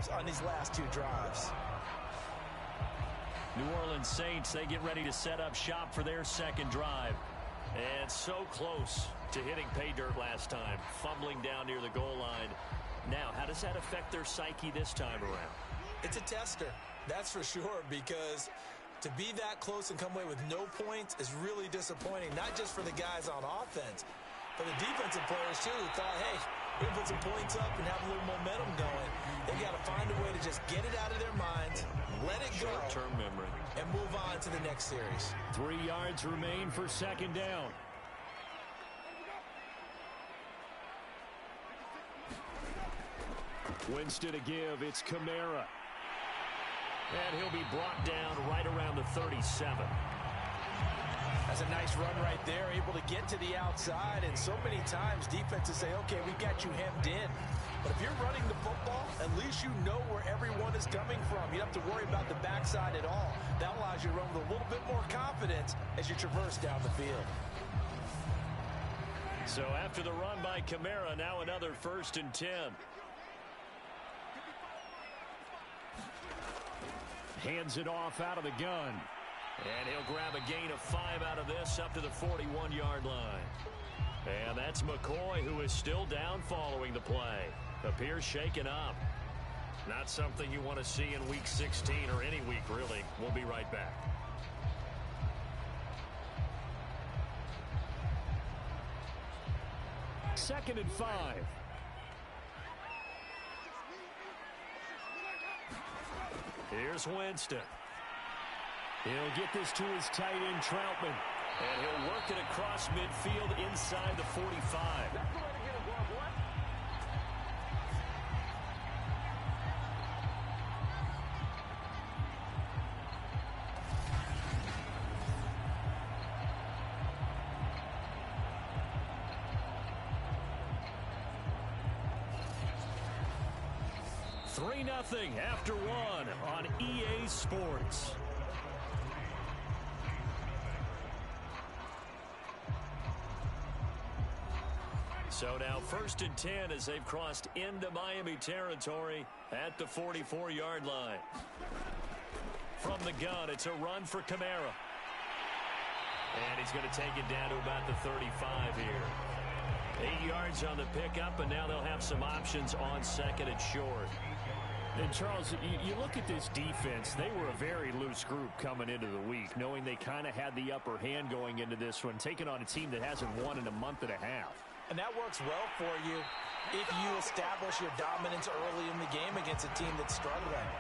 times on these last 2 drives. New Orleans Saints, they get ready to set up shop for their second drive. And so close to hitting pay dirt last time, fumbling down near the goal line. Now, how does that affect their psyche this time around? It's a tester, that's for sure, because to be that close and come away with no points is really disappointing, not just for the guys on offense, but the defensive players, too, who thought, hey, we're going to put some points up and have a little momentum going. They've got to find a way to just get it out of their minds, let it go, short-term memory, and move on to the next series. 3 yards remain for second down. Winston to give. It's Kamara. And he'll be brought down right around the 37. That's a nice run right there, able to get to the outside. And so many times defenses say, okay, we got you hemmed in. But if you're running the football, at least you know where everyone is coming from. You don't have to worry about the backside at all. That allows you to run with a little bit more confidence as you traverse down the field. So after the run by Kamara, now another 1st and 10. Hands it off out of the gun. And he'll grab a gain of 5 out of this up to the 41-yard line. And that's McCoy, who is still down following the play. Appears shaken up. Not something you want to see in Week 16 or any week, really. We'll be right back. Second and 5. Here's Winston. He'll get this to his tight end, Troutman. And he'll work it across midfield inside the 45. That's the way to get it, boy. Nothing after 1 on EA Sports. So now 1st and 10 as they've crossed into Miami territory at the 44-yard line. From the gun, it's a run for Kamara. And he's going to take it down to about the 35 here. 8 yards on the pickup, and now they'll have some options on second and short. And, Charles, you look at this defense, they were a very loose group coming into the week, knowing they kind of had the upper hand going into this one, taking on a team that hasn't won in a month and a half. And that works well for you if you establish your dominance early in the game against a team that's struggling.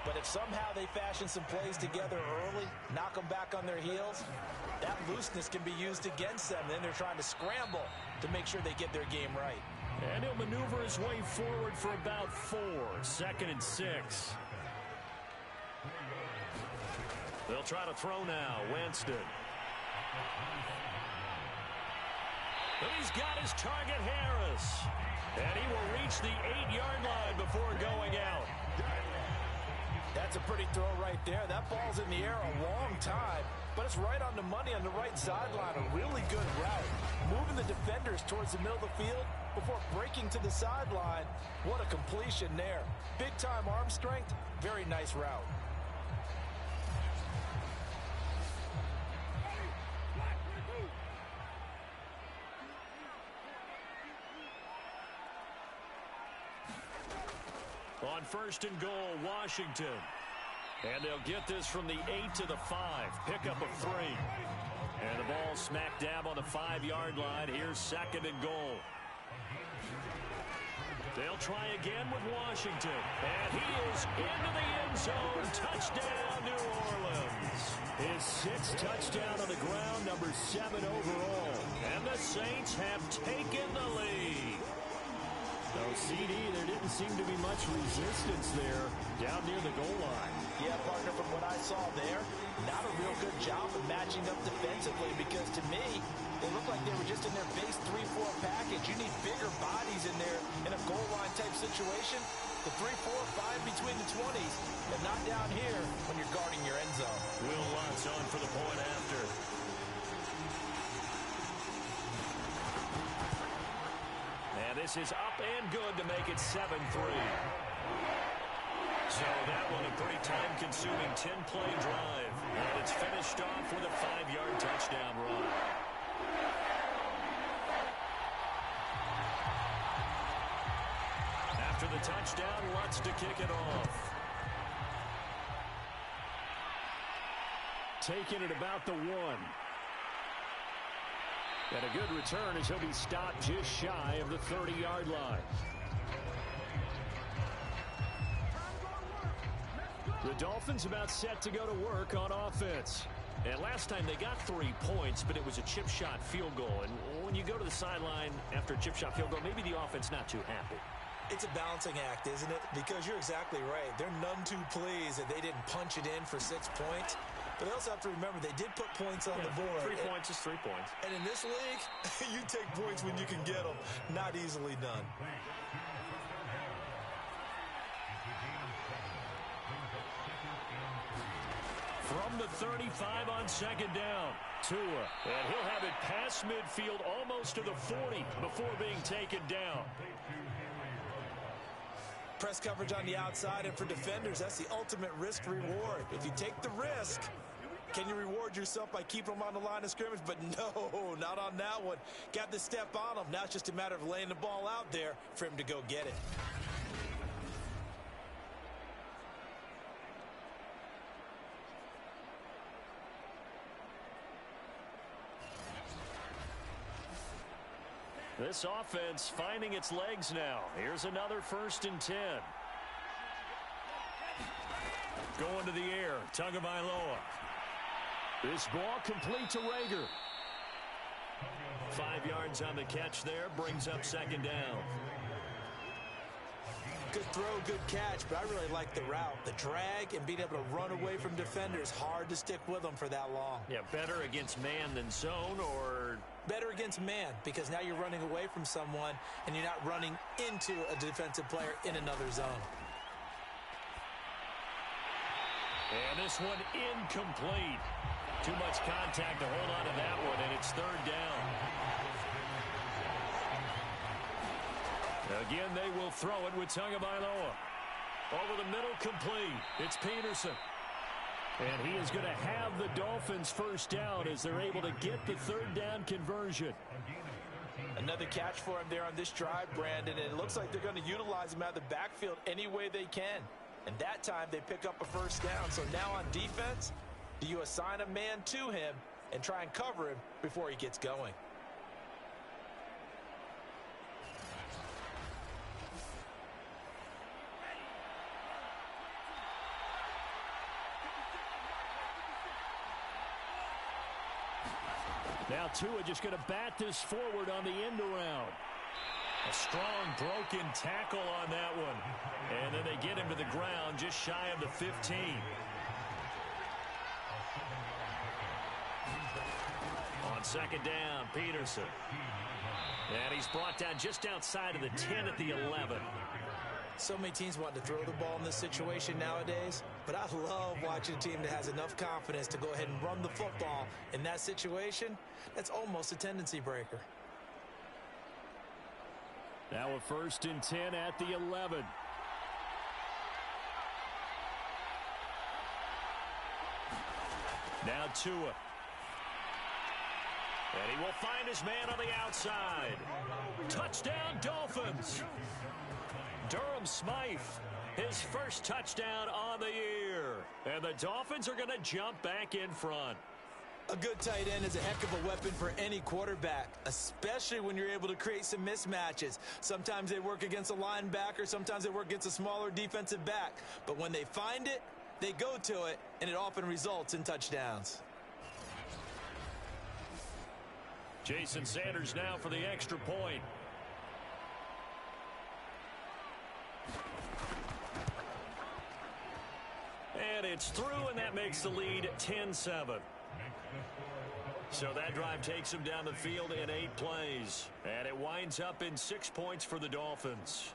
But if somehow they fashion some plays together early, knock them back on their heels, that looseness can be used against them. Then they're trying to scramble to make sure they get their game right. And he'll maneuver his way forward for about 4. 2nd and 6. They'll try to throw now. Winston. But he's got his target, Harris. And he will reach the 8-yard line before going out. That's a pretty throw right there. That ball's in the air a long time, but it's right on the money on the right sideline. A really good route. Moving the defenders towards the middle of the field before breaking to the sideline. What a completion there. Big-time arm strength. Very nice route. On 1st and goal, Washington. And they'll get this from the 8 to the 5. Pickup of 3. And the ball smack dab on the 5-yard line. Here's 2nd and goal. They'll try again with Washington. And he is into the end zone. Touchdown, New Orleans. His 6th touchdown on the ground, number 7 overall. And the Saints have taken the lead. So, CD, there didn't seem to be much resistance there down near the goal line. Yeah, partner, from what I saw there, not a real good job of matching up defensively because, to me, they looked like they were just in their base 3-4 package. You need bigger bodies in there in a goal line type situation. The 3-4-5 between the 20s, and not down here when you're guarding your end zone. Will Lutz on for the point after. And this is up and good to make it 7-3. So that one a pretty time-consuming 10-play drive. And it's finished off with a 5-yard touchdown run. After the touchdown, Lutz to kick it off. Taking it about the 1. And a good return as he'll be stopped just shy of the 30-yard line. The Dolphins about set to go to work on offense. And last time they got 3 points, but it was a chip shot field goal. And when you go to the sideline after a chip shot field goal, maybe the offense not too happy. It's a balancing act, isn't it? Because you're exactly right. They're none too pleased that they didn't punch it in for 6 points. But they also have to remember they did put points on the board. 3 points is 3 points. And in this league, you take points when you can get them. Not easily done. From the 35 on second down, Tua. And he'll have it past midfield almost to the 40 before being taken down. Press coverage on the outside, and for defenders, that's the ultimate risk-reward. If you take the risk, can you reward yourself by keeping them on the line of scrimmage? But no, not on that one. Got the step on him. Now it's just a matter of laying the ball out there for him to go get it. This offense finding its legs now. Here's another 1st and 10. Going to the air, Tagovailoa. This ball complete to Rager. 5 yards on the catch there, brings up second down. Good throw, good catch, but I really like the route. The drag and being able to run away from defenders. Hard to stick with them for that long. Yeah, better against man than zone, or... Better against man, because now you're running away from someone and you're not running into a defensive player in another zone. And this one incomplete. Too much contact to hold on to that one, and it's 3rd down. Again, they will throw it with Tagovailoa. Over the middle, complete. It's Peterson. And he is going to have the Dolphins' first down as they're able to get the 3rd down conversion. Another catch for him there on this drive, Brandon, and it looks like they're going to utilize him out of the backfield any way they can. And that time they pick up a 1st down. So now on defense, do you assign a man to him and try and cover him before he gets going? Now Tua just going to bat this forward on the end around. A strong broken tackle on that one. And then they get him to the ground just shy of the 15. On second down, Peterson. And he's brought down just outside of the 10 at the 11. So many teams want to throw the ball in this situation nowadays, but I love watching a team that has enough confidence to go ahead and run the football. In that situation, that's almost a tendency breaker. Now a 1st and 10 at the 11. Now Tua. And he will find his man on the outside. Touchdown, Dolphins. Durham Smythe, his first touchdown on the year. And the Dolphins are going to jump back in front. A good tight end is a heck of a weapon for any quarterback, especially when you're able to create some mismatches. Sometimes they work against a linebacker, sometimes they work against a smaller defensive back. But when they find it, they go to it, and it often results in touchdowns. Jason Sanders now for the extra point. And it's through, and that makes the lead 10-7. So that drive takes them down the field in 8 plays. And it winds up in 6 points for the Dolphins.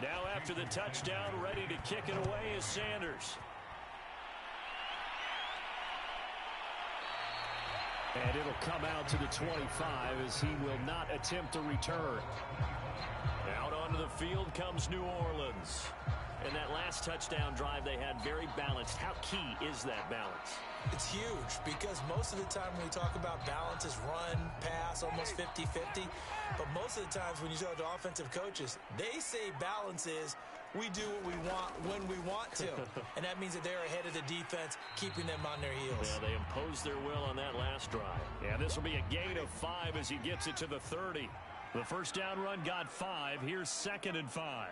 Now after the touchdown, ready to kick it away is Sanders. And it'll come out to the 25 as he will not attempt a return. Out onto the field comes New Orleans. And that last touchdown drive they had very balanced. How key is that balance? It's huge because most of the time when we talk about balance is run, pass, almost 50-50. But most of the times when you talk to offensive coaches, they say balance is we do what we want when we want to. And that means that they're ahead of the defense, keeping them on their heels. Yeah, they imposed their will on that last drive. Yeah, this will be a gain of 5 as he gets it to the 30. The first down run got 5. Here's 2nd and 5.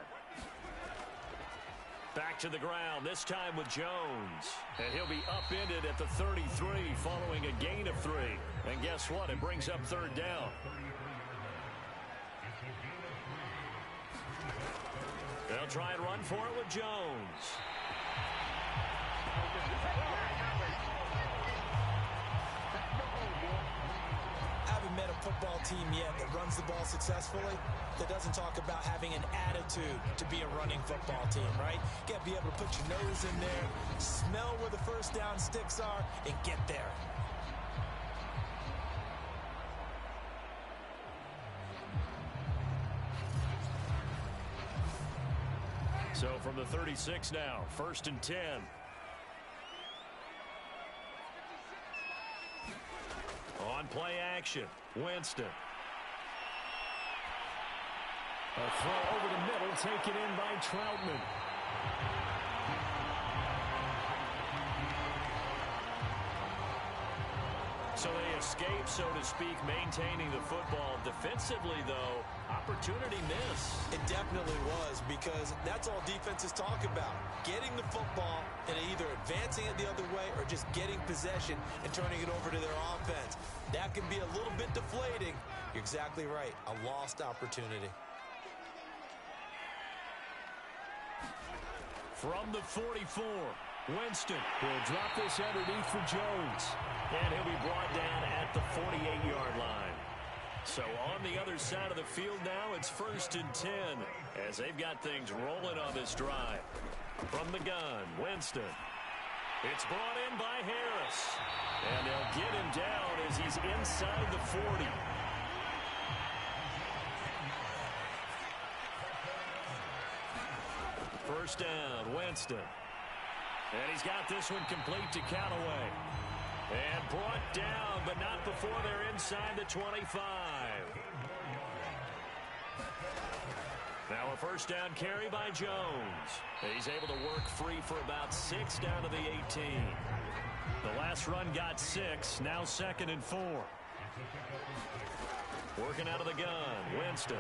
Back to the ground, this time with Jones. And he'll be upended at the 33 following a gain of 3. And guess what? It brings up 3rd down. They'll try and run for it with Jones. I haven't met a football team yet that runs the ball successfully that doesn't talk about having an attitude to be a running football team, right? You got to be able to put your nose in there, smell where the first down sticks are, and get there. So from the 36 now, 1st and 10. On play action, Winston. A throw over the middle, taken in by Troutman. So they escape, so to speak, maintaining the football. Defensively, though, opportunity miss. It definitely was, because that's all defenses talk about. Getting the football and either advancing it the other way or just getting possession and turning it over to their offense. That can be a little bit deflating. You're exactly right. A lost opportunity. From the 44, Winston will drop this underneath for Jones. And he'll be brought down at the 48-yard line. So on the other side of the field now, it's 1st and 10 as they've got things rolling on this drive. From the gun, Winston. It's brought in by Harris. And they'll get him down as he's inside the 40. First down, Winston. And he's got this one complete to Callaway. And brought down, but not before they're inside the 25. Now a first down carry by Jones. He's able to work free for about 6 down to the 18. The last run got 6, now 2nd and 4. Working out of the gun, Winston.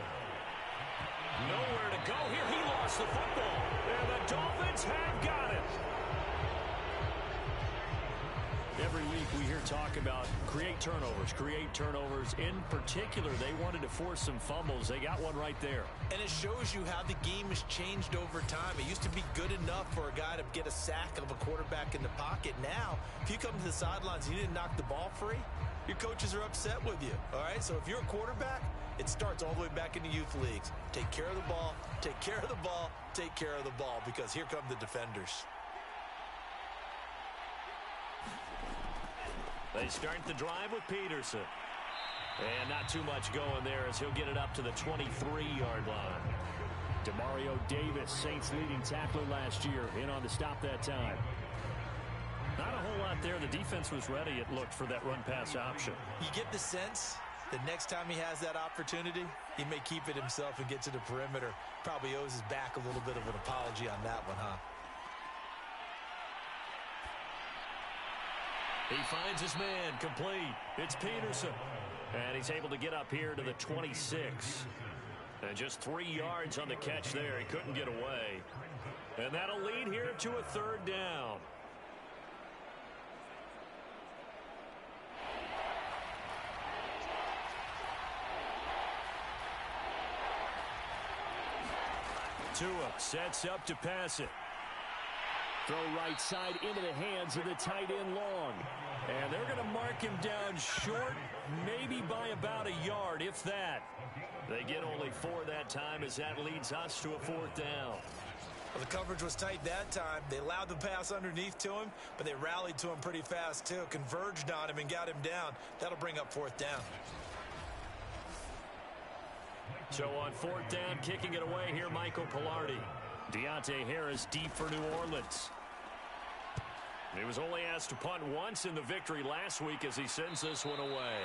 Nowhere to go here. He lost the football. And the Dolphins have got it. Every week we hear talk about create turnovers. In particular, they wanted to force some fumbles. They got one right there. And it shows you how the game has changed over time. It used to be good enough for a guy to get a sack of a quarterback in the pocket. Now, if you come to the sidelines and you didn't knock the ball free, your coaches are upset with you. All right, so if you're a quarterback, it starts all the way back in the youth leagues. Take care of the ball, take care of the ball, take care of the ball, because here come the defenders. They start the drive with Peterson. And not too much going there as he'll get it up to the 23-yard line. Demario Davis, Saints leading tackler last year, in on to stop that time. Not a whole lot there. The defense was ready, it looked, for that run-pass option. You get the sense that next time he has that opportunity, he may keep it himself and get to the perimeter. Probably owes his back a little bit of an apology on that one, huh? He finds his man complete. It's Peterson. And he's able to get up here to the 26. And just 3 yards on the catch there. He couldn't get away. And that'll lead here to a 3rd down. Tua sets up to pass it. Throw right side into the hands of the tight end Long. And they're going to mark him down short, maybe by about a yard, if that. They get only 4 that time as that leads us to a 4th down. Well, the coverage was tight that time. They allowed the pass underneath to him, but they rallied to him pretty fast, too. Converged on him and got him down. That'll bring up 4th down. So on 4th down, kicking it away here, Michael Pilardi. Deontay Harris deep for New Orleans. He was only asked to punt once in the victory last week as he sends this one away.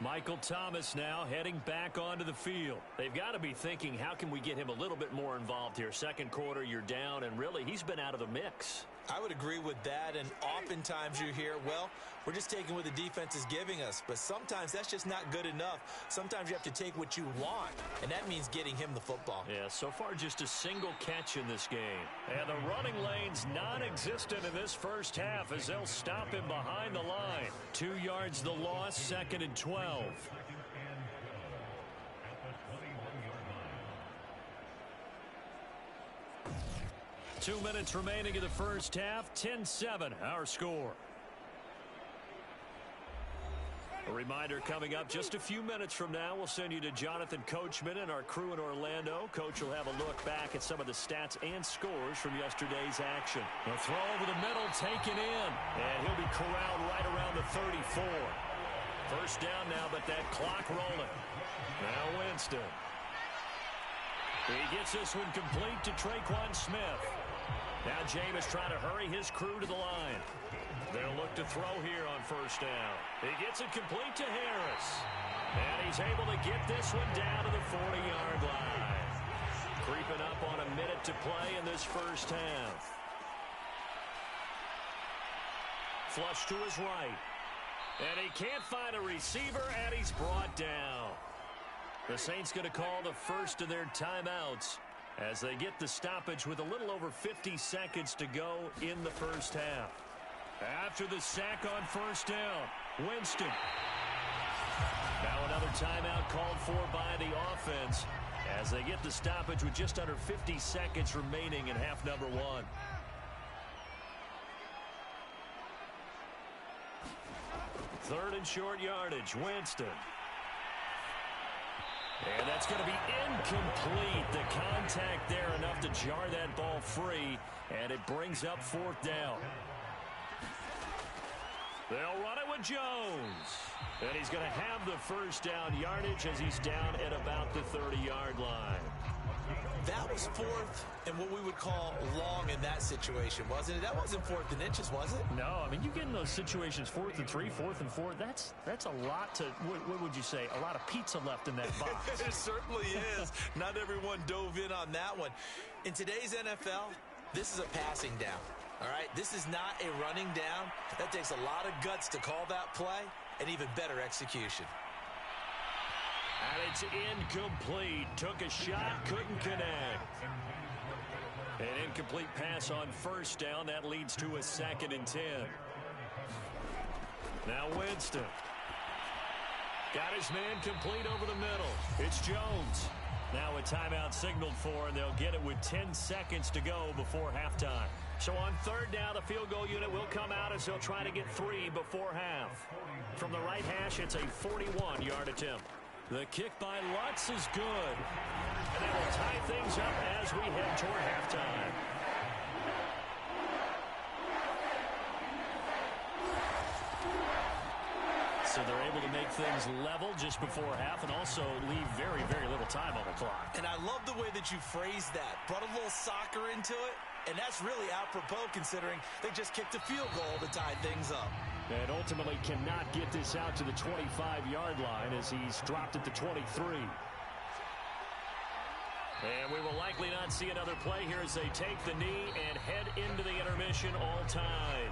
Michael Thomas now heading back onto the field. They've got to be thinking, how can we get him a little bit more involved here? Second quarter, you're down, and really, he's been out of the mix. I would agree with that, and oftentimes you hear, well, we're just taking what the defense is giving us, but sometimes that's just not good enough. Sometimes you have to take what you want, and that means getting him the football. Yeah, so far just a single catch in this game. And the running lane's non-existent in this first half as they'll stop him behind the line. 2 yards the loss, 2nd and 12. 2 minutes remaining in the first half. 10-7 our score. A reminder coming up just a few minutes from now. We'll send you to Jonathan Coachman and our crew in Orlando. Coach will have a look back at some of the stats and scores from yesterday's action. The throw over the middle taken in. And he'll be corralled right around the 34. First down now, but that clock rolling. Now Winston. He gets this one complete to Traquan Smith. Now Jameis trying to hurry his crew to the line. They'll look to throw here on first down. He gets it complete to Harris. And he's able to get this one down to the 40-yard line. Creeping up on a minute to play in this first half. Flush to his right. And he can't find a receiver, and he's brought down. The Saints going to call the first of their timeouts as they get the stoppage with a little over 50 seconds to go in the first half. After the sack on first down, Winston. Now another timeout called for by the offense as they get the stoppage with just under 50 seconds remaining in half number 1. Third and short yardage, Winston. And that's going to be incomplete. The contact there enough to jar that ball free, and it brings up 4th down. They'll run it with Jones. And he's going to have the first down yardage as he's down at about the 30-yard line. That was 4th and what we would call long in that situation, wasn't it? That wasn't 4th and inches, was it? No, I mean, you get in those situations 4th and 3, 4th and 4. That's a lot to, what would you say, a lot of pizza left in that box. It certainly is. Not everyone dove in on that one. In today's NFL, this is a passing down. All right, this is not a running down. That takes a lot of guts to call that play and even better execution. And it's incomplete. Took a shot, couldn't connect. An incomplete pass on first down. That leads to a 2nd and 10. Now Winston. Got his man complete over the middle. It's Jones. Now a timeout signaled for, and they'll get it with 10 seconds to go before halftime. So on third down, the field goal unit will come out as they'll try to get 3 before half. From the right hash, it's a 41-yard attempt. The kick by Lutz is good. And that will tie things up as we head toward halftime. So they're able to make things level just before half and also leave very, very little time on the clock. And I love the way that you phrased that. Brought a little soccer into it, and that's really apropos considering they just kicked a field goal to tie things up. And ultimately cannot get this out to the 25-yard line as he's dropped at the 23. And we will likely not see another play here as they take the knee and head into the intermission all tied.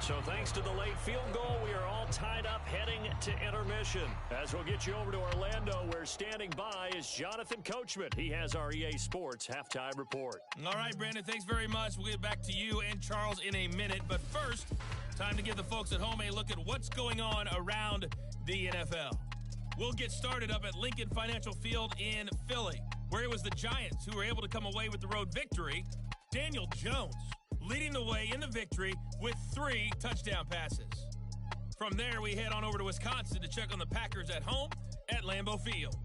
So thanks to the late field goal, we are all tied up heading to intermission. As we'll get you over to Orlando, where standing by is Jonathan Coachman. He has our EA Sports halftime report. All right, Brandon, thanks very much. We'll get back to you and Charles in a minute. But first, time to give the folks at home a look at what's going on around the NFL. We'll get started up at Lincoln Financial Field in Philly, where it was the Giants who were able to come away with the road victory. Daniel Jones leading the way in the victory with 3 touchdown passes. From there, we head on over to Wisconsin to check on the Packers at home at Lambeau Field.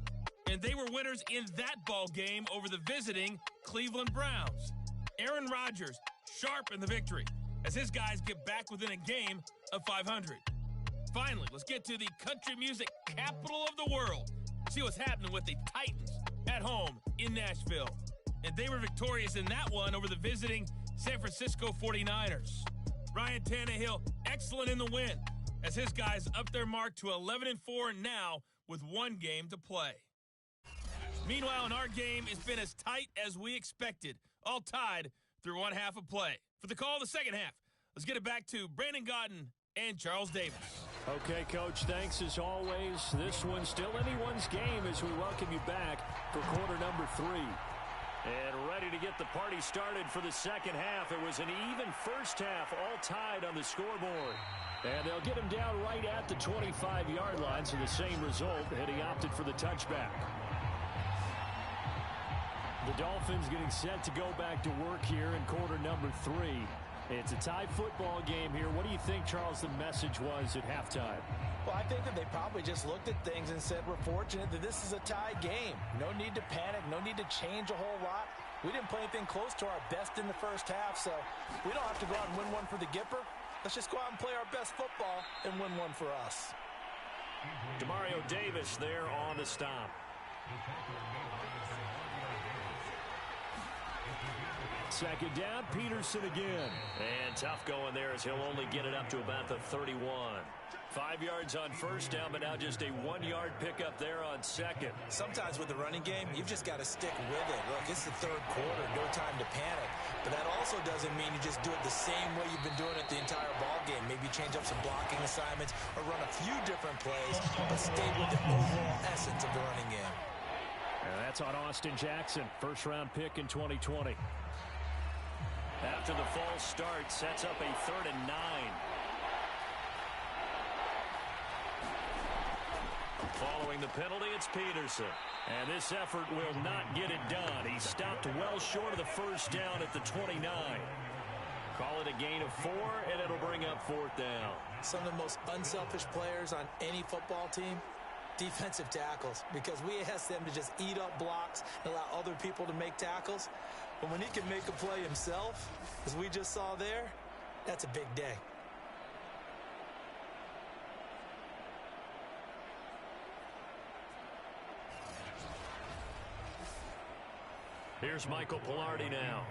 and they were winners in that ball game over the visiting Cleveland Browns. Aaron Rodgers sharp in the victory as his guys get back within a game of 500. Finally, let's get to the country music capital of the world. See what's happening with the Titans at home in Nashville. And they were victorious in that one over the visiting San Francisco 49ers. Ryan Tannehill, excellent in the win, as his guys up their mark to 11-4 now with one game to play. Meanwhile, in our game, it's been as tight as we expected, all tied through one half of play. For the call of the second half, let's get it back to Brandon Gaudin and Charles Davis. Okay, Coach, thanks as always. This one's still anyone's game as we welcome you back for quarter number 3. And ready to get the party started for the second half. It was an even first half, all tied on the scoreboard. And they'll get him down right at the 25-yard line, so the same result, and he opted for the touchback. The Dolphins getting set to go back to work here in quarter number 3. It's a tie football game here. What do you think, Charles, the message was at halftime? Well, I think that they probably just looked at things and said, we're fortunate that this is a tie game. No need to panic, no need to change a whole lot. We didn't play anything close to our best in the first half, so we don't have to go out and win one for the Gipper. Let's just go out and play our best football and win one for us. Demario Davis there on the stop. Second down, Peterson again. And tough going there as he'll only get it up to about the 31. 5 yards on first down, but now just a 1-yard pickup there on second. Sometimes with the running game, you've just got to stick with it. Look, it's the third quarter, no time to panic. But that also doesn't mean you just do it the same way you've been doing it the entire ball game. Maybe change up some blocking assignments or run a few different plays, but stay with the overall essence of the running game. And that's on Austin Jackson, first-round pick in 2020. After the false start, sets up a 3rd and 9. Following the penalty, it's Peterson. And this effort will not get it done. He stopped well short of the first down at the 29. Call it a gain of 4, and it'll bring up 4th down. Some of the most unselfish players on any football team, defensive tackles, because we ask them to just eat up blocks and allow other people to make tackles. But when he can make a play himself, as we just saw there, that's a big day. Here's Michael Pilardi now,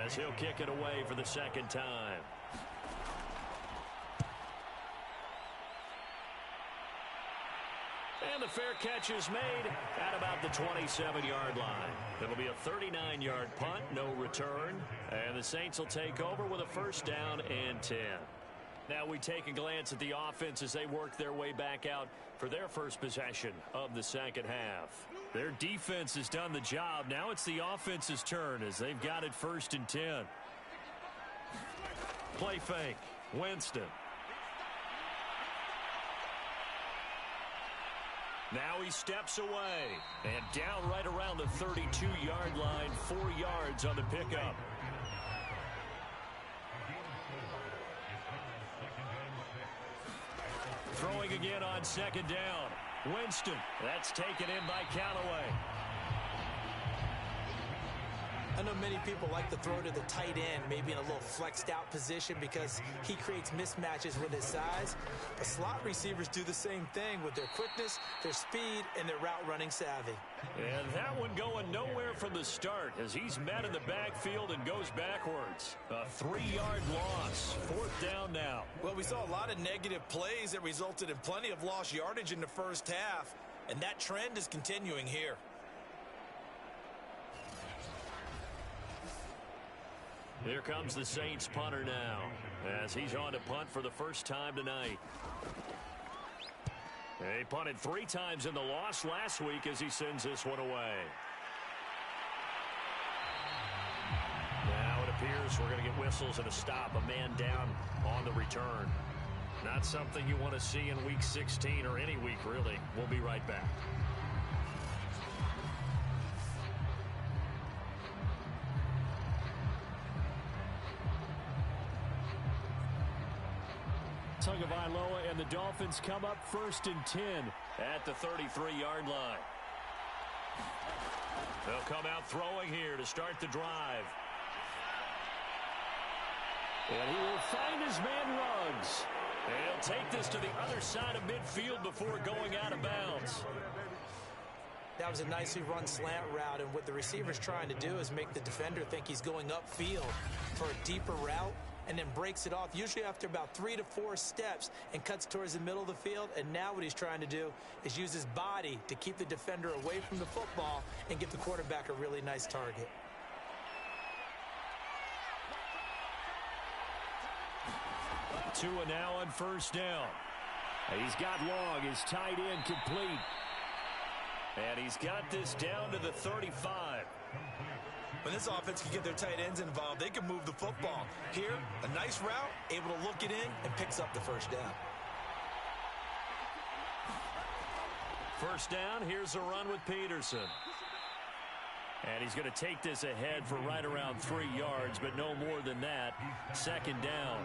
as he'll kick it away for the second time. And the fair catch is made at about the 27-yard line. It'll be a 39-yard punt, no return. And the Saints will take over with a first down and 10. Now we take a glance at the offense as they work their way back out for their first possession of the second half. Their defense has done the job. Now it's the offense's turn as they've got it 1st and 10. Play fake. Winston. Now he steps away. And down right around the 32-yard line. 4 yards on the pickup. Throwing again on second down. Winston. That's taken in by Callaway. I know many people like to throw to the tight end, maybe in a little flexed out position because he creates mismatches with his size. But slot receivers do the same thing with their quickness, their speed, and their route running savvy. And that one going nowhere from the start as he's met in the backfield and goes backwards. A 3-yard loss. 4th down now. Well, we saw a lot of negative plays that resulted in plenty of lost yardage in the first half, and that trend is continuing here. Here comes the Saints punter now as he's on to punt for the first time tonight. He punted 3 times in the loss last week as he sends this one away. Now it appears we're going to get whistles and a stop, a man down on the return. Not something you want to see in week 16 or any week, really. We'll be right back. Tagovailoa and the Dolphins come up 1st and 10 at the 33-yard line. They'll come out throwing here to start the drive. And he will find his man Ruggs. And he'll take this to the other side of midfield before going out of bounds. That was a nicely run slant route, and what the receiver's trying to do is make the defender think he's going upfield for a deeper route, and then breaks it off, usually after about 3 to 4 steps, and cuts towards the middle of the field. And now what he's trying to do is use his body to keep the defender away from the football and give the quarterback a really nice target. Tua now on first down. He's got long, his tight end complete. And he's got this down to the 35. When this offense can get their tight ends involved, they can move the football. Here, a nice route, able to look it in, and picks up the first down. First down, here's a run with Peterson. And he's going to take this ahead for right around 3 yards, but no more than that. Second down.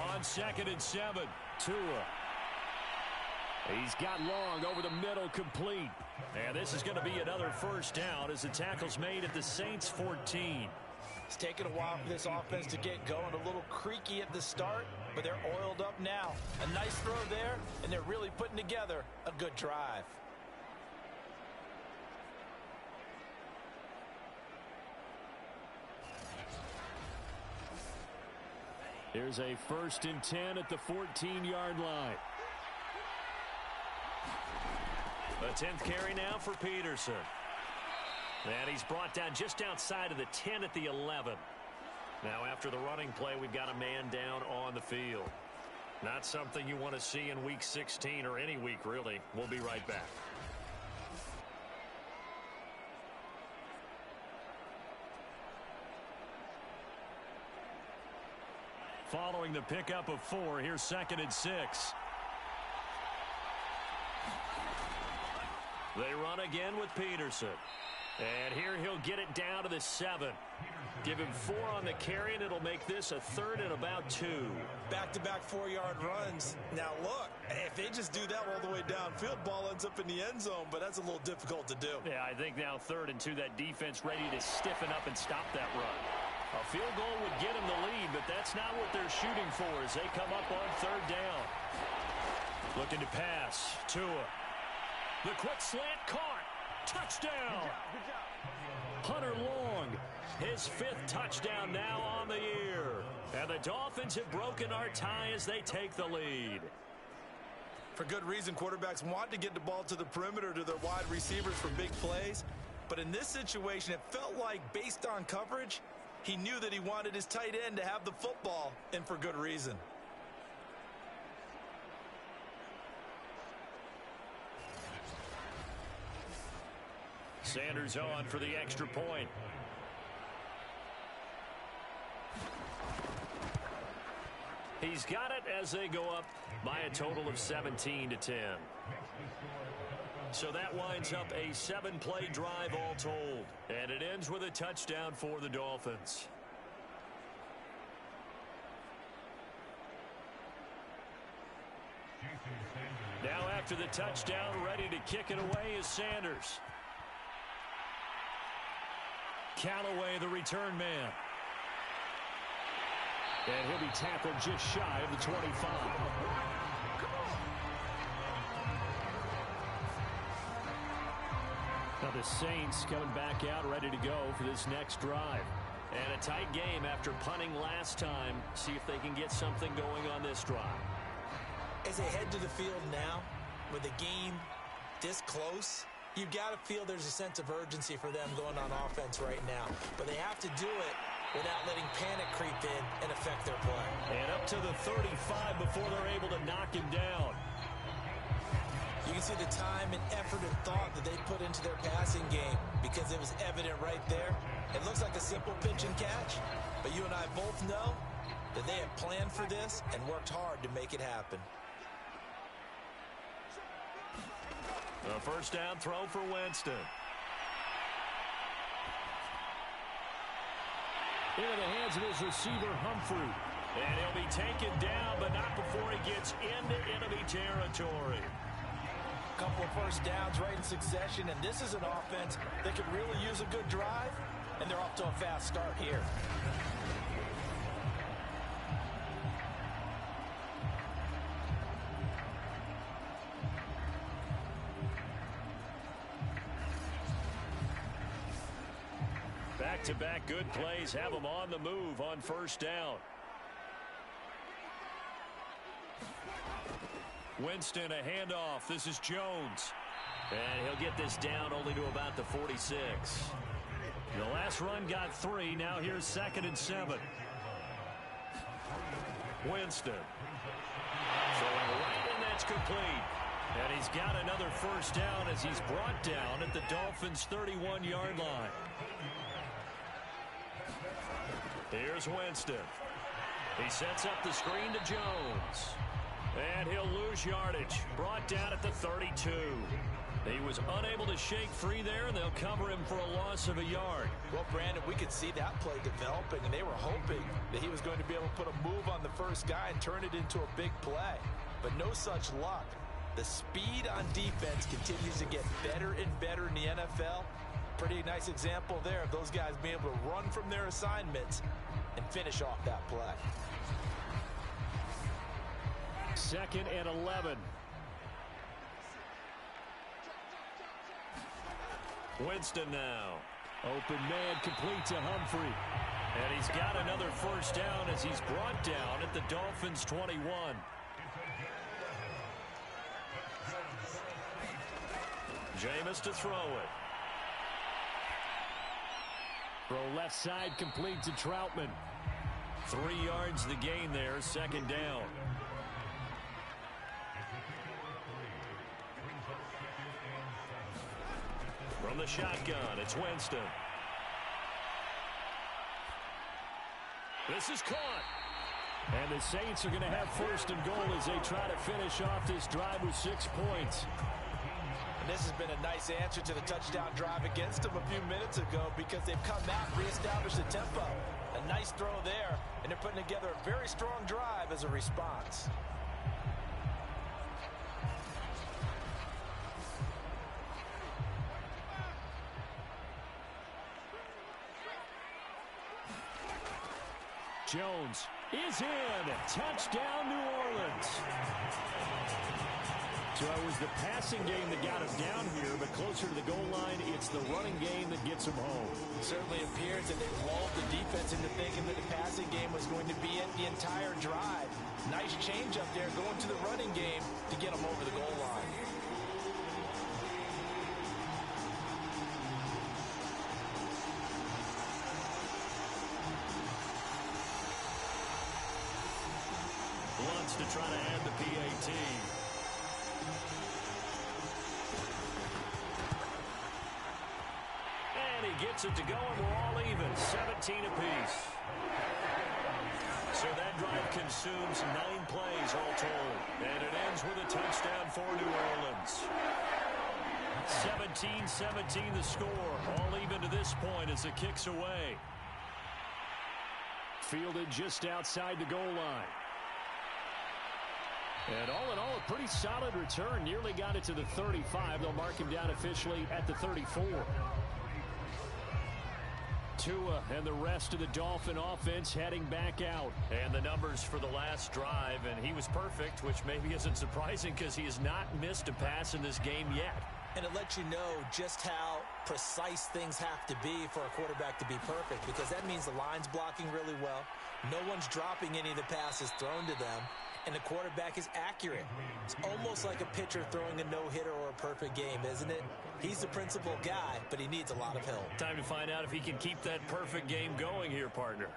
On 2nd and 7, Tua. He's got long over the middle, complete. And this is going to be another first down as the tackle's made at the Saints 14. It's taken a while for this offense to get going. A little creaky at the start, but they're oiled up now. A nice throw there, and they're really putting together a good drive. Here's a 1st and 10 at the 14-yard line. A 10th carry now for Peterson. And he's brought down just outside of the 10 at the 11. Now after the running play, we've got a man down on the field. Not something you want to see in week 16 or any week, really. We'll be right back. Following the pickup of 4, here's 2nd and 6. They run again with Peterson. And here he'll get it down to the 7. Give him 4 on the carry, and it'll make this a 3rd and about 2. Back-to-back 4-yard runs. Now, look, if they just do that all the way downfield, ball ends up in the end zone, but that's a little difficult to do. Yeah, I think now 3rd and 2, that defense ready to stiffen up and stop that run. A field goal would get them the lead, but that's not what they're shooting for as they come up on 3rd down. Looking to pass. Tua. The quick slant caught. Touchdown. Hunter Long, his 5th touchdown now on the year. And the Dolphins have broken our tie as they take the lead. For good reason, quarterbacks want to get the ball to the perimeter to their wide receivers for big plays. But in this situation, it felt like based on coverage, he knew that he wanted his tight end to have the football, and for good reason. Sanders on for the extra point. He's got it as they go up by a total of 17-10. So that winds up a 7-play drive all told. And it ends with a touchdown for the Dolphins. Now after the touchdown, ready to kick it away is Sanders. Callaway, the return man. And he'll be tackled just shy of the 25. Now the Saints coming back out ready to go for this next drive. And a tight game after punting last time. See if they can get something going on this drive. As they head to the field now, with the game this close, you've got to feel there's a sense of urgency for them going on offense right now. But they have to do it without letting panic creep in and affect their play. And up to the 35 before they're able to knock him down. You can see the time and effort and thought that they put into their passing game because it was evident right there. It looks like a simple pitch and catch, but you and I both know that they have planned for this and worked hard to make it happen. A first down throw for Winston. Into the hands of his receiver, Humphrey. And he'll be taken down, but not before he gets into enemy territory. Couple of first downs right in succession, and this is an offense that could really use a good drive, and they're off to a fast start here. Back-to-back good plays have them on the move on first down. Winston, a handoff. This is Jones. And he'll get this down only to about the 46. The last run got 3. Now here's 2nd and 7. Winston. Throwing right, and that's complete. And he's got another first down as he's brought down at the Dolphins' 31-yard line. Here's Winston. He sets up the screen to Jones. And he'll lose yardage. Brought down at the 32. He was unable to shake free there, and they'll cover him for a loss of a yard. Well, Brandon, we could see that play developing, and they were hoping that he was going to be able to put a move on the first guy and turn it into a big play. But no such luck. The speed on defense continues to get better and better in the NFL. Pretty nice example there of those guys being able to run from their assignments and finish off that play. 2nd and 11. Winston now. Open man, complete to Humphrey. And he's got another first down as he's brought down at the Dolphins' 21. Jameis to throw it. Throw left side, complete to Troutman. 3 yards the gain there, 2nd down. From the shotgun, it's Winston. This is caught. And the Saints are going to have 1st and goal as they try to finish off this drive with 6 points. And this has been a nice answer to the touchdown drive against them a few minutes ago because they've come out and reestablished the tempo. A nice throw there, and they're putting together a very strong drive as a response. Jones is in. Touchdown, New Orleans. So it was the passing game that got him down here, but closer to the goal line, it's the running game that gets him home. It certainly appears that they lulled the defense into thinking that the passing game was going to be it the entire drive. Nice change up there going to the running game to get them over the goal line. Wants to try to add the PAT. And he gets it to go, and we're all even, 17 apiece. So that drive consumes 9 plays all told, and it ends with a touchdown for New Orleans. 17-17 the score, all even to this point as it kicks away. Fielded just outside the goal line. And all in all, a pretty solid return. Nearly got it to the 35. They'll mark him down officially at the 34. Tua and the rest of the Dolphin offense heading back out. And the numbers for the last drive, and he was perfect, which maybe isn't surprising because he has not missed a pass in this game yet. And it lets you know just how precise things have to be for a quarterback to be perfect, because that means the line's blocking really well. No one's dropping any of the passes thrown to them. And the quarterback is accurate. It's almost like a pitcher throwing a no-hitter or a perfect game, isn't it? He's the principal guy, but he needs a lot of help. Time to find out if he can keep that perfect game going here, partner.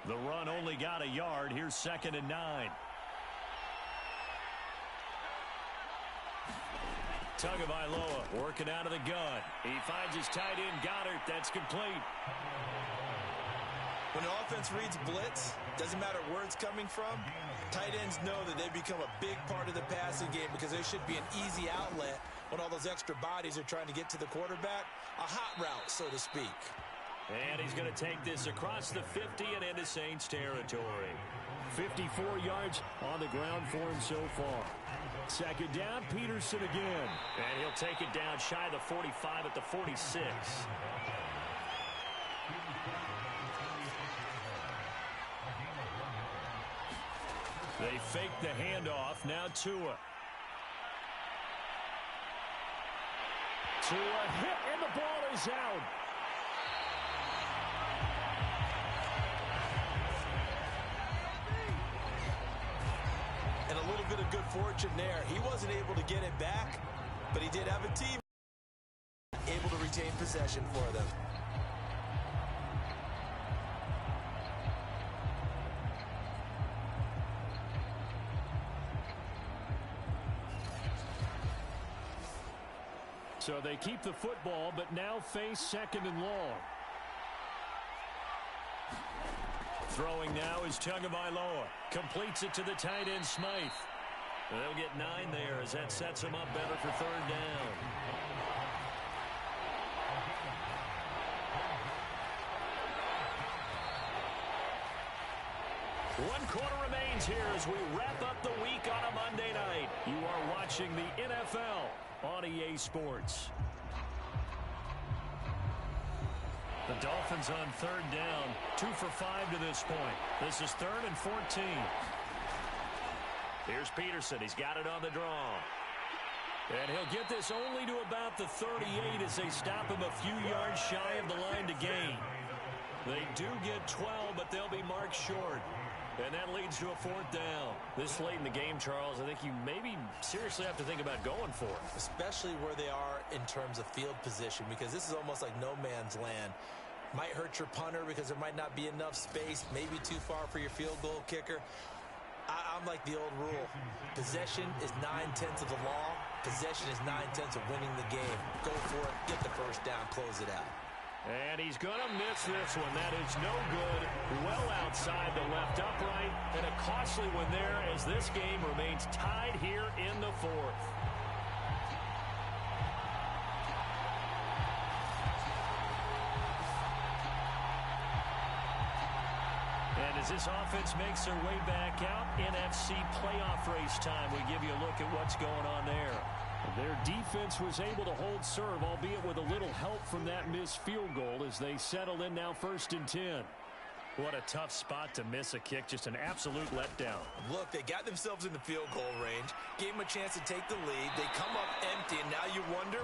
The run only got a yard. Here's 2nd and 9. Tagovailoa working out of the gun. He finds his tight end, Goddard. That's complete. When an offense reads blitz, doesn't matter where it's coming from, tight ends know that they become a big part of the passing game because there should be an easy outlet when all those extra bodies are trying to get to the quarterback. A hot route, so to speak. And he's going to take this across the 50 and into Saints territory. 54 yards on the ground for him so far. Second down, Peterson again. And he'll take it down shy of the 45 at the 46. They fake the handoff. Now Tua. Tua hit, and the ball is out. And a little bit of good fortune there. He wasn't able to get it back, but he did have a team able to retain possession for them. So they keep the football, but now face second and long. Throwing now is Tagovailoa. Completes it to the tight end, Smythe. They'll get 9 there as that sets him up better for third down. One quarter remains here as we wrap up the week on a Monday night. You are watching the NFL on EA Sports. The Dolphins on third down, 2 for 5 to this point. This is 3rd and 14. Here's Peterson. He's got it on the draw. And he'll get this only to about the 38 as they stop him a few yards shy of the line to gain. They do get 12, but they'll be marked short. And that leads to a 4th down. This late in the game, Charles, I think you maybe seriously have to think about going for it. Especially where they are in terms of field position, because this is almost like no man's land. Might hurt your punter because there might not be enough space, maybe too far for your field goal kicker. I'm like the old rule. Possession is 9/10 of the law. Possession is 9/10 of winning the game. Go for it, get the first down, close it out. And he's going to miss this one. That is no good. Well outside the left upright. And a costly one there as this game remains tied here in the 4th. And as this offense makes their way back out, NFC playoff race time, we give you a look at what's going on there. Their defense was able to hold serve, albeit with a little help from that missed field goal as they settle in now 1st and 10. What a tough spot to miss a kick. Just an absolute letdown. Look, they got themselves in the field goal range, gave them a chance to take the lead. They come up empty, and now you wonder,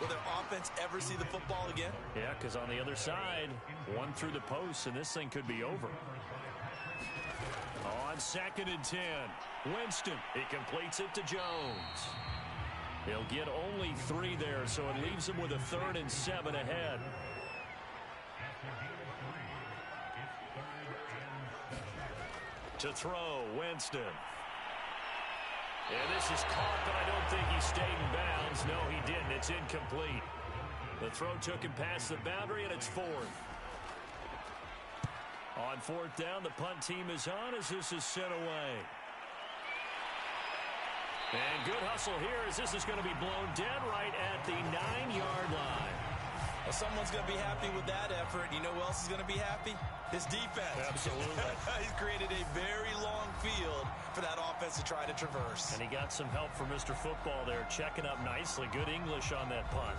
will their offense ever see the football again? Yeah, because on the other side, one through the post, and this thing could be over. On 2nd and 10, Winston. He completes it to Jones. He'll get only 3 there, so it leaves him with a 3rd and 7 ahead. To throw, Winston. And this is caught, but I don't think he stayed in bounds. No, he didn't. It's incomplete. The throw took him past the boundary, and it's 4th. On 4th down, the punt team is on as this is sent away. And good hustle here as this is going to be blown dead right at the 9-yard line. Well, someone's going to be happy with that effort. You know who else is going to be happy? His defense. Absolutely. He's created a very long field for that offense to try to traverse. And he got some help from Mr. Football there, checking up nicely. Good English on that punt.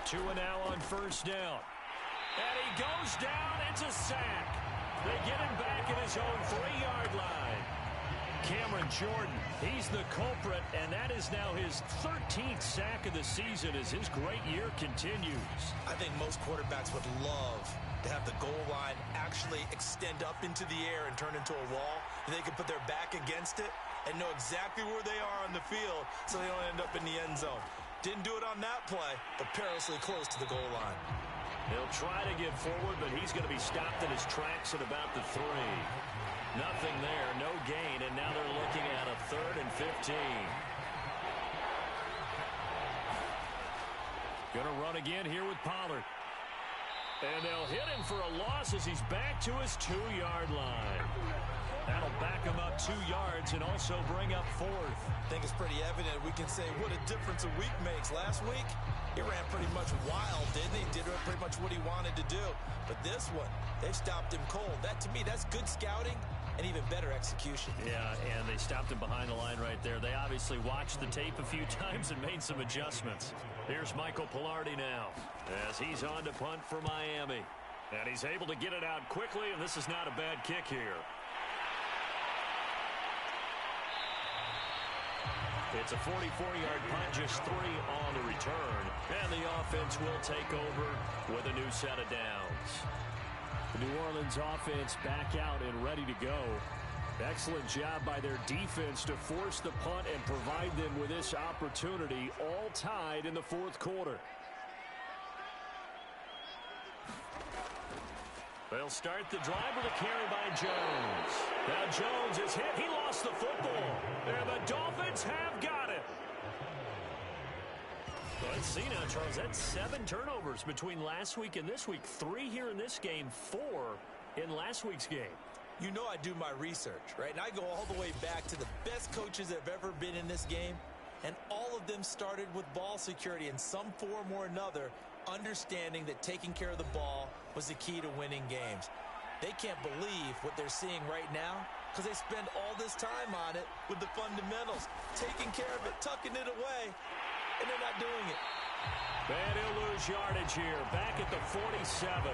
Two and now on 1st down. And he goes down. It's a sack. They get him back at his own 3-yard line. Cameron Jordan, he's the culprit, and that is now his 13th sack of the season as his great year continues. I think most quarterbacks would love to have the goal line actually extend up into the air and turn into a wall, and they can put their back against it and know exactly where they are on the field so they don't end up in the end zone. Didn't do it on that play, but perilously close to the goal line. He'll try to get forward, but he's going to be stopped in his tracks at about the 3. Nothing there, no gain, and now they're looking at a 3rd and 15. Going to run again here with Pollard. And they'll hit him for a loss as he's back to his 2-yard line. That'll back him up gain 2 yards and also bring up 4th. I think it's pretty evident. We can say what a difference a week makes. Last week, he ran pretty much wild, didn't he? Did pretty much what he wanted to do. But this one, they've stopped him cold. That, to me, that's good scouting and even better execution. Yeah, and they stopped him behind the line right there. They obviously watched the tape a few times and made some adjustments. Here's Michael Pilardi now as he's on to punt for Miami. And he's able to get it out quickly, and this is not a bad kick here. It's a 44-yard punt, just 3 on the return. And the offense will take over with a new set of downs. The New Orleans offense back out and ready to go. Excellent job by their defense to force the punt and provide them with this opportunity, all tied in the 4th quarter. They'll start the drive with a carry by Jones. Now Jones is hit. He lost the football. And the Dolphins have got it. Let's see now, Charles. That's 7 turnovers between last week and this week. 3 here in this game, 4 in last week's game. You know I do my research, right? And I go all the way back to the best coaches that have ever been in this game. And all of them started with ball security in some form or another, understanding that taking care of the ball was the key to winning games. They can't believe what they're seeing right now because they spend all this time on it with the fundamentals, taking care of it, tucking it away, and they're not doing it. And he'll lose yardage here, back at the 47.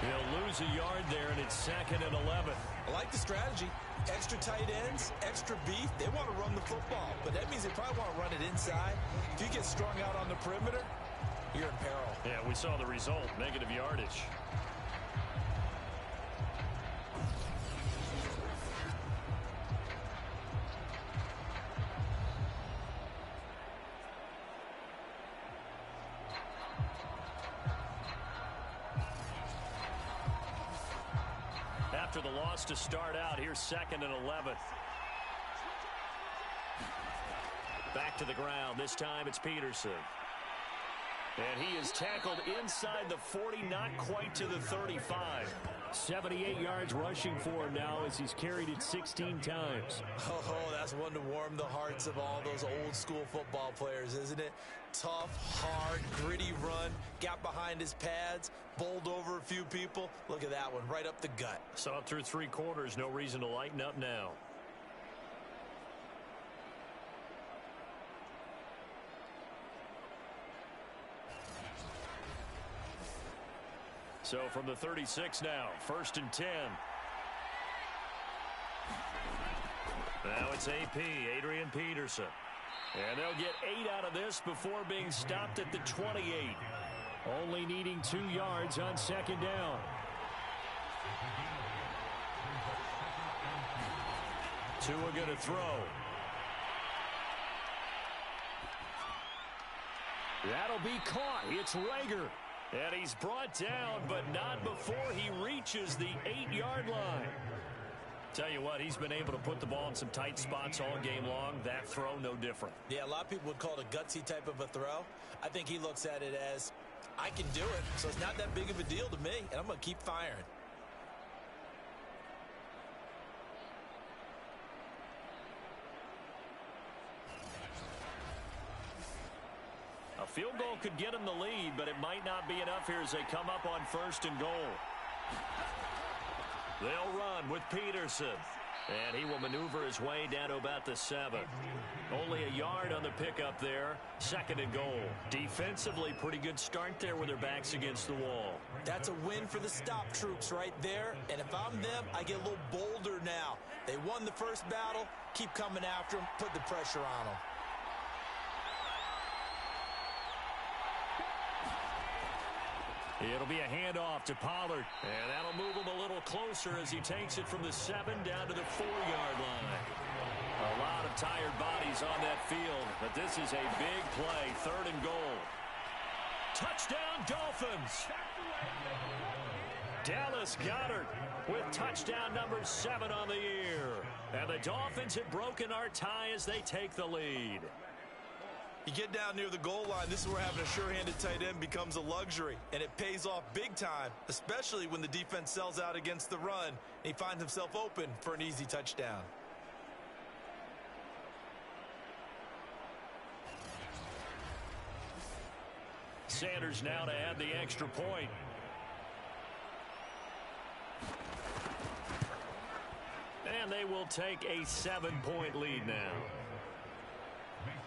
He'll lose a yard there, and it's 2nd and 11. I like the strategy. Extra tight ends, extra beef. They want to run the football, but that means they probably want to run it inside. If you get strung out on the perimeter, you're in peril. Yeah, we saw the result, negative yardage. After the loss to start out, here's 2nd and 11. Back to the ground. This time it's Peterson. And he is tackled inside the 40, not quite to the 35. 78 yards rushing for him now as he's carried it 16 times. Oh, that's one to warm the hearts of all those old school football players, isn't it? Tough, hard, gritty run, got behind his pads, bowled over a few people. Look at that one, right up the gut. Saw it through 3 quarters, no reason to lighten up now. So from the 36 now, 1st and 10. Now it's AP, Adrian Peterson. And they'll get 8 out of this before being stopped at the 28. Only needing 2 yards on 2nd down. Tua going to throw. That'll be caught. It's Rager. And he's brought down, but not before he reaches the 8-yard line. Tell you what, he's been able to put the ball in some tight spots all game long. That throw, no different. Yeah, a lot of people would call it a gutsy type of a throw. I think he looks at it as, I can do it, so it's not that big of a deal to me, and I'm going to keep firing. A field goal could get him the lead, but it might not be enough here as they come up on 1st and goal. They'll run with Peterson. And he will maneuver his way down to about the 7. Only a yard on the pickup there. 2nd and goal. Defensively, pretty good start there with their backs against the wall. That's a win for the stop troops right there. And if I'm them, I get a little bolder now. They won the first battle. Keep coming after them. Put the pressure on them. It'll be a handoff to Pollard. And that'll move him a little closer as he takes it from the 7 down to the 4-yard line. A lot of tired bodies on that field, but this is a big play. 3rd and goal. Touchdown, Dolphins! Dallas Goedert with touchdown number 7 on the year. And the Dolphins have broken our tie as they take the lead. You get down near the goal line, this is where having a sure-handed tight end becomes a luxury, and it pays off big time, especially when the defense sells out against the run, and he finds himself open for an easy touchdown. Sanders now to add the extra point. And they will take a 7-point lead now.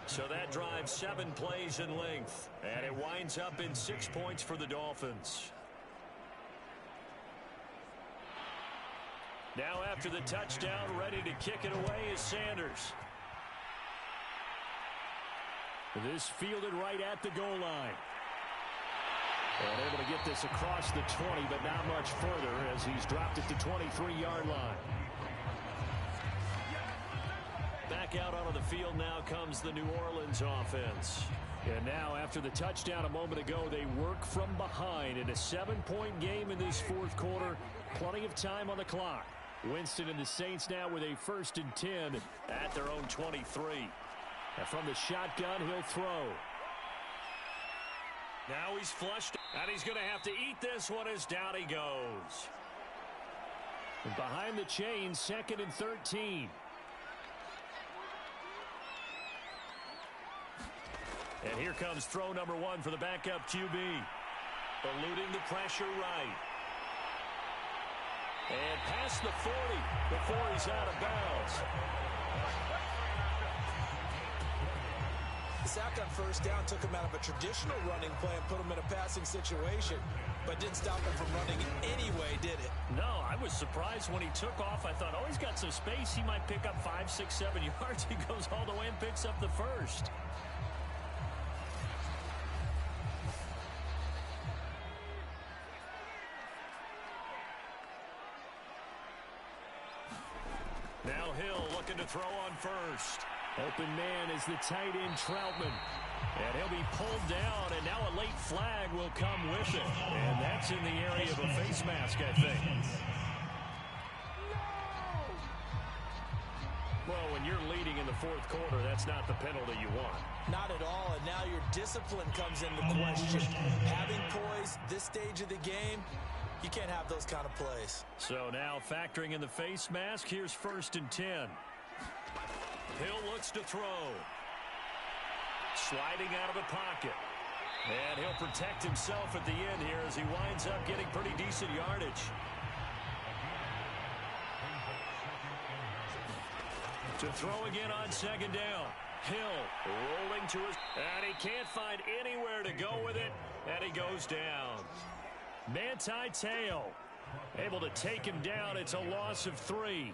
So that drives 7 plays in length. And it winds up in 6 points for the Dolphins. Now after the touchdown, ready to kick it away is Sanders. This fielded right at the goal line. And able to get this across the 20, but not much further as he's dropped it to 23-yard line. Back out onto the field now comes the New Orleans offense. And now after the touchdown a moment ago, they work from behind in a 7-point game in this fourth quarter. Plenty of time on the clock. Winston and the Saints now with a 1st and 10 at their own 23. And from the shotgun, he'll throw. Now he's flushed, and he's going to have to eat this one as down he goes. And behind the chains, 2nd and 13. And here comes throw number 1 for the backup QB. Eluding the pressure right. And past the 40 before he's out of bounds. The sack on 1st down took him out of a traditional running play and put him in a passing situation, but didn't stop him from running anyway, did it? No, I was surprised when he took off. I thought, oh, he's got some space. He might pick up 5, 6, 7 yards. He goes all the way and picks up the 1st. Now Hill looking to throw on 1st. Open man is the tight end Troutman. And he'll be pulled down, and now a late flag will come with it. And that's in the area of a face mask, I think. Well, when you're leading in the fourth quarter, that's not the penalty you want. Not at all, and now your discipline comes into question. Having poise this stage of the game, you can't have those kind of plays. So now factoring in the face mask, here's 1st and 10. Hill looks to throw. Sliding out of the pocket. And he'll protect himself at the end here as he winds up getting pretty decent yardage. To throw again on 2nd down. Hill rolling to his... And he can't find anywhere to go with it. And he goes down. Manti Te'o able to take him down. It's a loss of 3.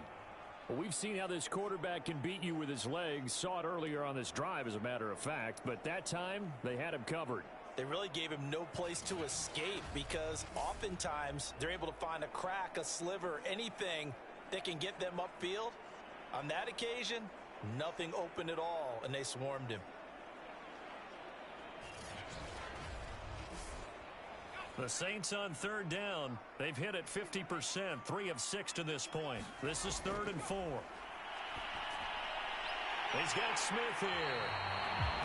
Well, we've seen how this quarterback can beat you with his legs. Saw it earlier on this drive, as a matter of fact. But that time, they had him covered. They really gave him no place to escape because oftentimes they're able to find a crack, a sliver, anything that can get them upfield. On that occasion, nothing open at all, and they swarmed him. The Saints on 3rd down. They've hit it 50%, 3 of 6 to this point. This is 3rd and 4. He's got Smith here.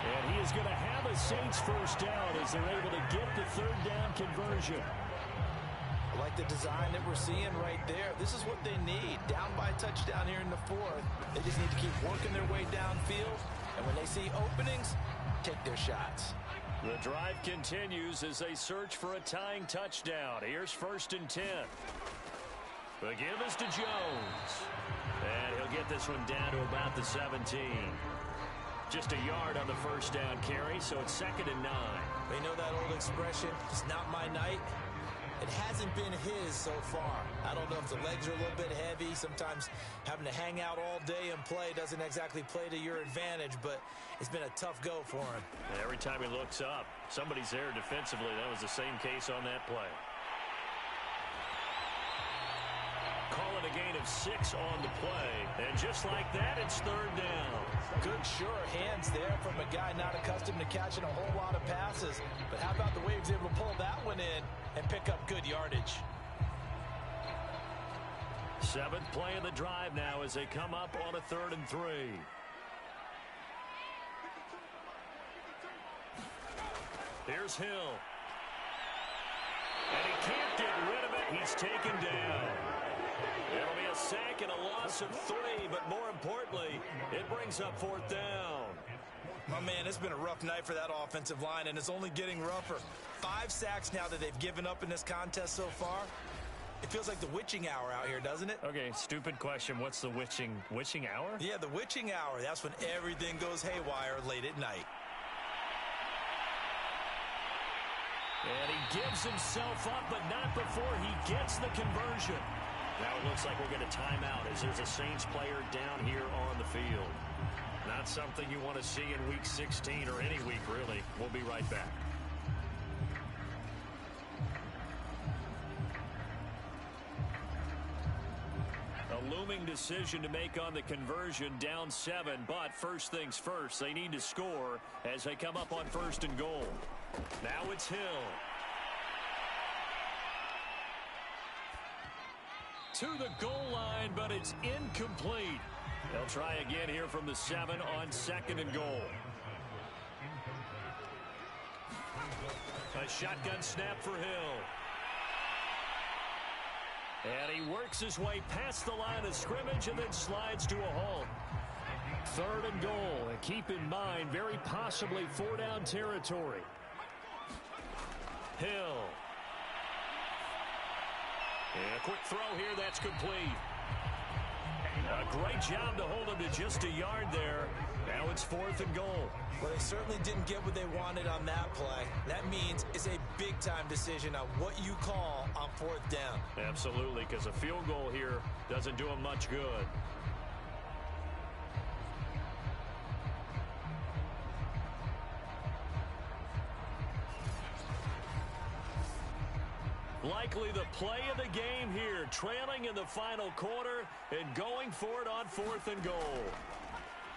And he is going to have a Saints 1st down as they're able to get the 3rd down conversion. I like the design that we're seeing right there. This is what they need. Down by a touchdown here in the 4th. They just need to keep working their way downfield. And when they see openings, take their shots. The drive continues as they search for a tying touchdown. Here's 1st and 10. The give is to Jones. And he'll get this one down to about the 17. Just a yard on the 1st down carry, so it's 2nd and 9. They know that old expression, it's not my night. It hasn't been his so far. I don't know if the legs are a little bit heavy. Sometimes having to hang out all day and play doesn't exactly play to your advantage, but it's been a tough go for him. Every time he looks up, somebody's there defensively. That was the same case on that play. Call it a gain of 6 on the play. And just like that, it's 3rd down. Good, sure hands there from a guy not accustomed to catching a whole lot of passes. But how about the way he was able to pull that one in and pick up good yardage? 7th play of the drive now as they come up on a 3rd and 3. Here's Hill. And he can't get rid of it. He's taken down. It'll be a sack and a loss of 3, but more importantly, it brings up 4th down. Oh, man, it's been a rough night for that offensive line, and it's only getting rougher. 5 sacks now that they've given up in this contest so far. It feels like the witching hour out here, doesn't it? Okay, stupid question. What's the witching hour? Yeah, the witching hour. That's when everything goes haywire late at night. And he gives himself up, but not before he gets the conversion. Now it looks like we'll get a timeout as there's a Saints player down here on the field. Not something you want to see in Week 16 or any week, really. We'll be right back. A looming decision to make on the conversion, down 7. But first things first, they need to score as they come up on 1st and goal. Now it's Hill. To the goal line, but it's incomplete. They'll try again here from the 7 on 2nd and goal. A shotgun snap for Hill. And he works his way past the line of scrimmage and then slides to a halt. 3rd and goal. And keep in mind, very possibly 4-down territory. Hill. And a quick throw here, that's complete. A great job to hold him to just a yard there. Now it's 4th and goal. Well, they certainly didn't get what they wanted on that play. That means it's a big-time decision on what you call on 4th down. Absolutely, because a field goal here doesn't do him much good. Likely the play of the game here, trailing in the final quarter and going for it on 4th and goal.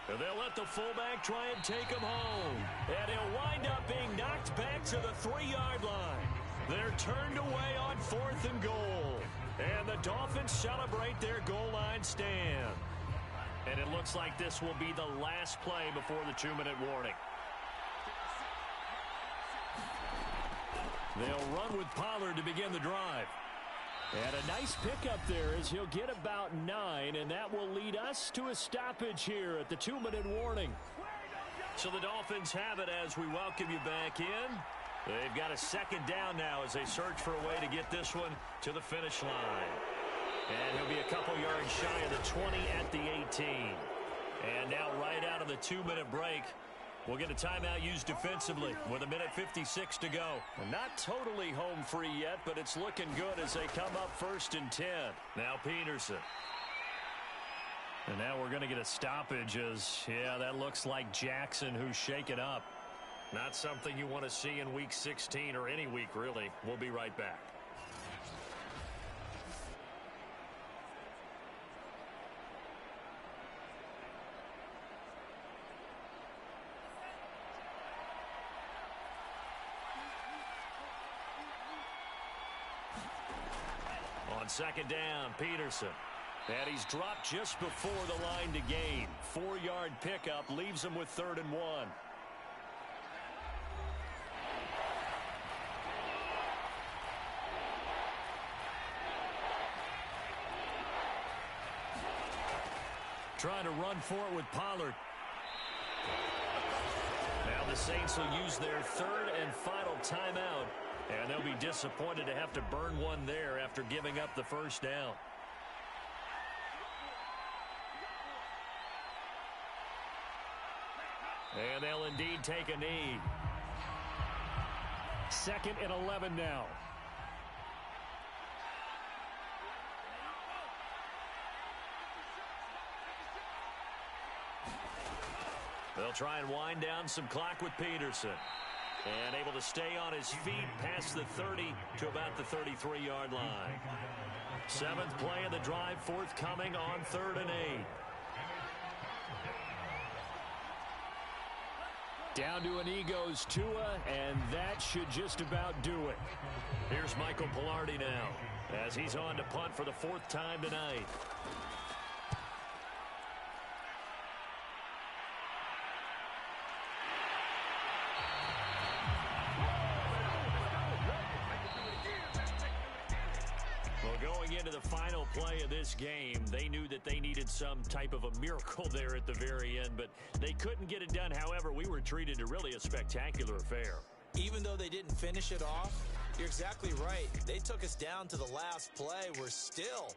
And they'll let the fullback try and take him home. And he'll wind up being knocked back to the 3-yard line. They're turned away on 4th and goal. And the Dolphins celebrate their goal line stand. And it looks like this will be the last play before the 2-minute warning. They'll run with Pollard to begin the drive. And a nice pickup there as he'll get about 9, and that will lead us to a stoppage here at the 2-minute warning. So the Dolphins have it as we welcome you back in. They've got a 2nd down now as they search for a way to get this one to the finish line. And he'll be a couple yards shy of the 20 at the 18. And now right out of the 2-minute break, we'll get a timeout used defensively with 1:56 to go. Well, not totally home free yet, but it's looking good as they come up 1st and 10. Now Peterson. And now we're going to get a stoppage as, yeah, that looks like Jackson who's shaken up. Not something you want to see in Week 16 or any week, really. We'll be right back. On 2nd down, Peterson. And he's dropped just before the line to gain. 4-yard pickup leaves him with 3rd and 1. Trying to run for it with Pollard. Now the Saints will use their 3rd and final timeout. And they'll be disappointed to have to burn one there after giving up the 1st down. And they'll indeed take a knee. 2nd and 11 now. They'll try and wind down some clock with Peterson. And able to stay on his feet past the 30 to about the 33-yard line. 7th play of the drive forthcoming on 3rd and 8. Down to an E goes Tua, and that should just about do it. Here's Michael Pilardi now as he's on to punt for the 4th time tonight. Well, going into the final play of this game. They knew that they needed some type of a miracle there at the very end, but they couldn't get it done. However, we were treated to really a spectacular affair. Even though they didn't finish it off, you're exactly right. They took us down to the last play. We're still